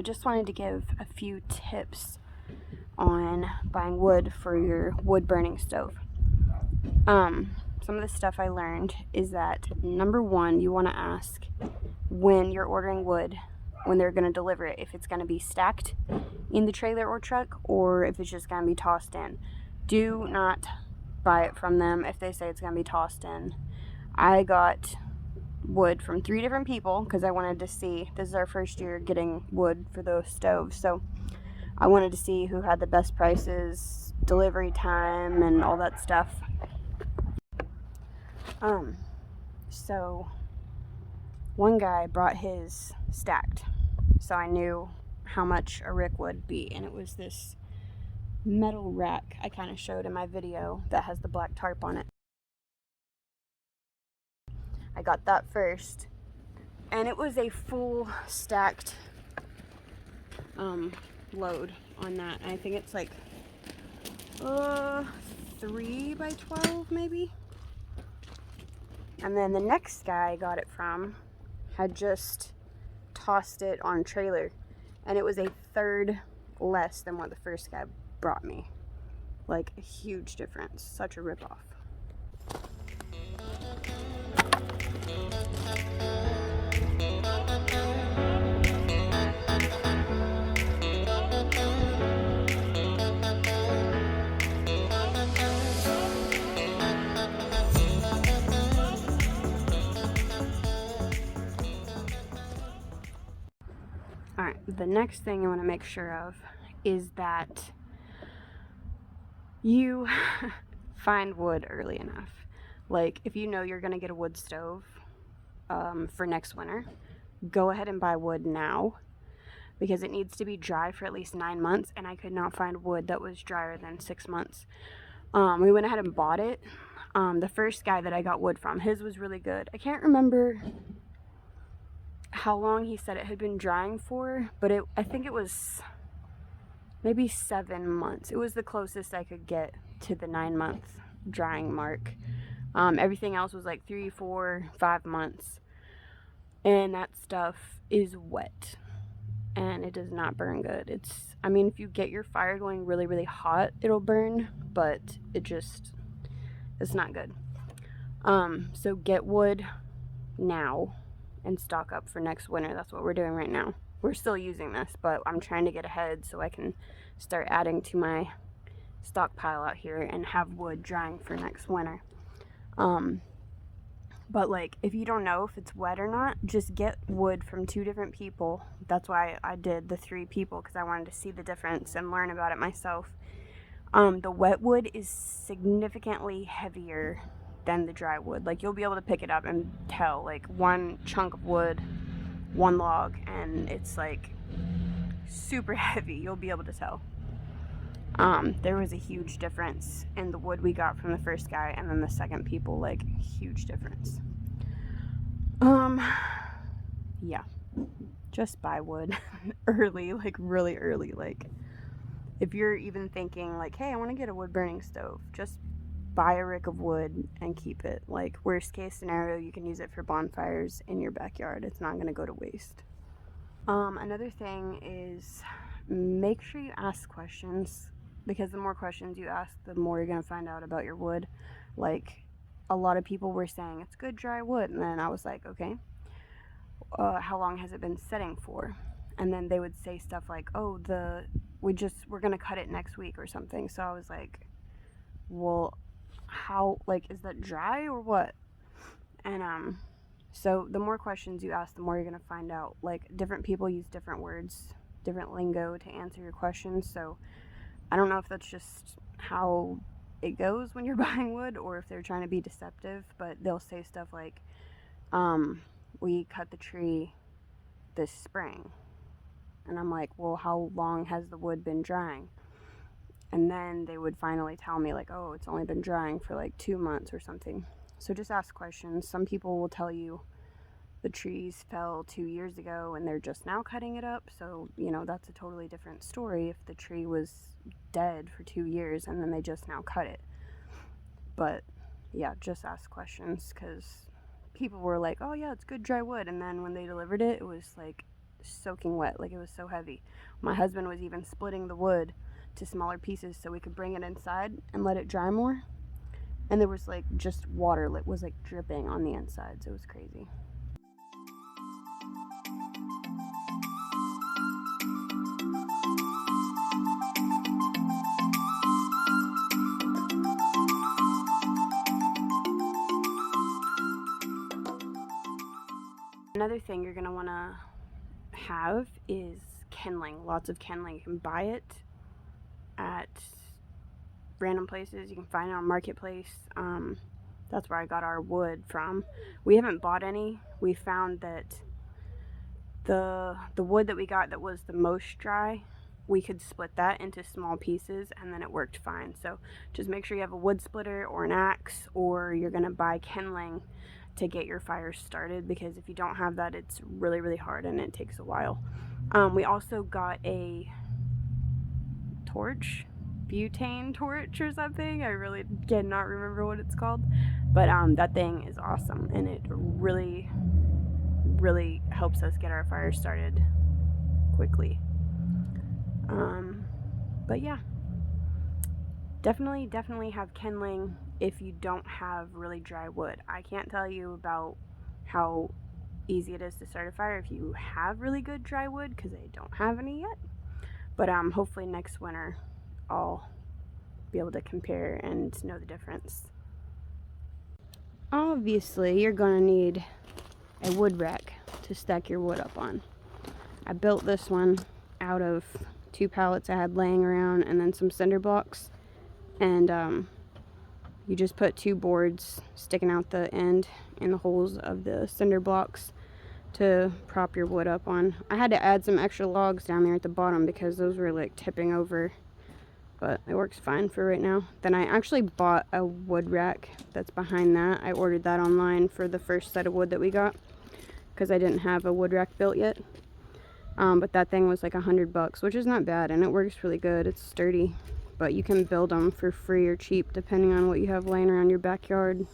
I just wanted to give a few tips on buying wood for your wood burning stove. Some of the stuff I learned is that number one, you want to ask when you're ordering wood, when they're going to deliver it, if it's going to be stacked in the trailer or truck or if it's just going to be tossed in. Do not buy it from them if they say it's going to be tossed in. I got wood from 3 different people because I wanted to see, this is our first year getting wood for those stoves, so I wanted to see who had the best prices, delivery time, and all that stuff. So one guy brought his stacked, so I knew how much a rick would be, and it was this metal rack I kind of showed in my video that has the black tarp on it. I got that first, and it was a full stacked load on that, and I think it's like 3 by 12 maybe. And then the next guy I got it from had just tossed it on a trailer, and it was a third less than what the first guy brought me. Like a huge difference, such a ripoff. Alright, the next thing you want to make sure of is that you find wood early enough. Like, if you know you're going to get a wood stove for next winter, go ahead and buy wood now because it needs to be dry for at least 9 months, and I could not find wood that was drier than 6 months. We went ahead and bought it. The first guy that I got wood from, his was really good. I can't remember how long he said it had been drying for, but I think it was maybe 7 months. It was the closest I could get to the 9-month drying mark. Everything else was like 3, 4, 5 months, and that stuff is wet and it does not burn good. I mean, if you get your fire going really, really hot, it'll burn, but it's not good. So get wood now and stock up for next winter. That's what we're doing right now. We're still using this, but I'm trying to get ahead so I can start adding to my stockpile out here and have wood drying for next winter. But like, if you don't know if it's wet or not, just get wood from 2 different people. That's why I did the 3 people, because I wanted to see the difference and learn about it myself. The wet wood is significantly heavier than the dry wood. Like, you'll be able to pick it up and tell, like, one chunk of wood, 1 log, and it's like super heavy. You'll be able to tell. There was a huge difference in the wood we got from the first guy and then the second people, like, huge difference. Yeah, just buy wood early, like really early. Like, if you're even thinking like, hey, I want to get a wood burning stove, just buy a rick of wood and keep it. Like, worst case scenario, you can use it for bonfires in your backyard. It's not going to go to waste. Another thing is make sure you ask questions, because the more questions you ask, the more you're going to find out about your wood. Like, a lot of people were saying it's good dry wood, and then I was like, okay, how long has it been setting for? And then they would say stuff like, oh, we're going to cut it next week or something. So I was like, well, how, like, is that dry or what? And so the more questions you ask, the more you're going to find out. Like, different people use different words, different lingo to answer your questions. So I don't know if that's just how it goes when you're buying wood or if they're trying to be deceptive, but they'll say stuff like, we cut the tree this spring. And I'm like, well, how long has the wood been drying? And then they would finally tell me, like, oh, it's only been drying for like 2 months or something. So just ask questions. Some people will tell you the trees fell 2 years ago and they're just now cutting it up. So, you know, that's a totally different story if the tree was dead for 2 years and then they just now cut it. But yeah, just ask questions, because people were like, oh yeah, it's good dry wood. And then when they delivered it, it was like soaking wet, like it was so heavy. My husband was even splitting the wood to smaller pieces so we could bring it inside and let it dry more. And there was like just water that was like dripping on the inside, so it was crazy. Another thing you're gonna wanna have is kindling. Lots of kindling. You can buy it at random places. You can find it on Marketplace. That's where I got our wood from. We haven't bought any. We found that the wood that we got that was the most dry, we could split that into small pieces and then it worked fine. So just make sure you have a wood splitter or an axe, or you're gonna buy kindling to get your fire started, because if you don't have that, it's really, really hard and it takes a while. We also got a torch, butane torch or something. I really cannot remember what it's called, but that thing is awesome, and it really, really helps us get our fire started quickly. But yeah, definitely have kindling if you don't have really dry wood. I can't tell you about how easy it is to start a fire if you have really good dry wood, because I don't have any yet. But hopefully next winter I'll be able to compare and know the difference. Obviously, you're gonna need a wood rack to stack your wood up on. I built this one out of 2 pallets I had laying around and then some cinder blocks. And you just put 2 boards sticking out the end in the holes of the cinder blocks to prop your wood up on. I had to add some extra logs down there at the bottom because those were like tipping over, but it works fine for right now. Then I actually bought a wood rack that's behind that. I ordered that online for the first set of wood that we got because I didn't have a wood rack built yet. But that thing was like $100, which is not bad, and it works really good. It's sturdy, but you can build them for free or cheap depending on what you have laying around your backyard.